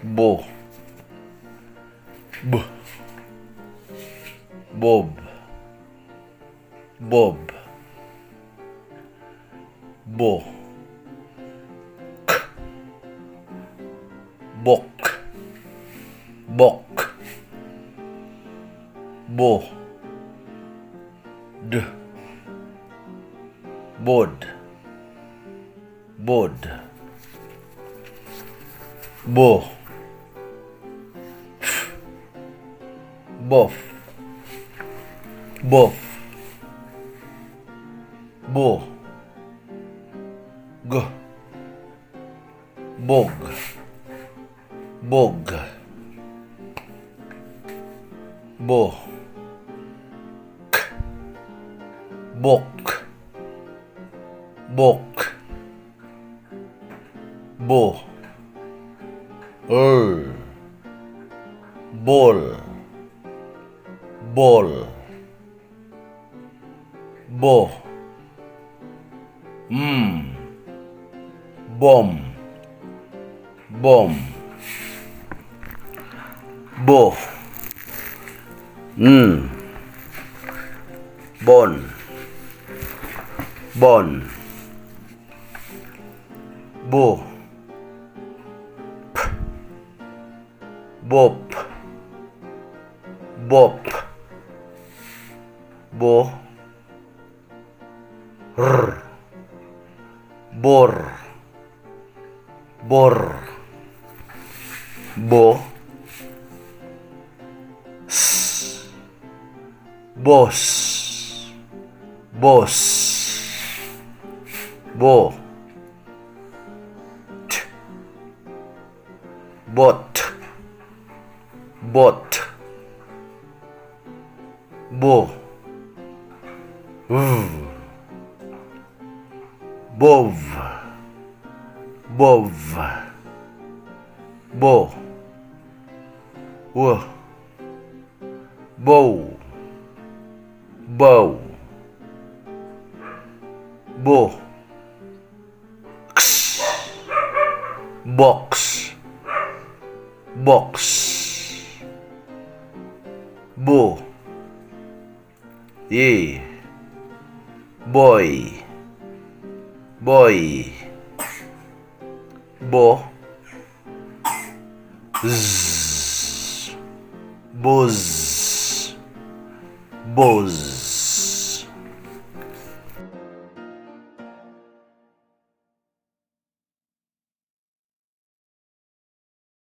Bo. B. Bob. Bob. Bo. K. Bok. Bok. Bo. D. Bod. Bod. Bo. F. Bof. Bof. Bo. G. Bog. Bog. Bo. K. Bok. Bok. Bo. Bol. Bol. Bo. Bom. Bom. Bo. Bon. Bon. Bo. P. Bop. Bop. Bo. R. Bor. Bor. Bo. S. Bos. Bos. Bo. T. Bot. Bot. Bo. Bov. Bov. Bo. W. Bow. Bow. Bo. X. Box. Box. Bo. Ye. Boy. Boy. Bo. Z. Buzz. Buzz.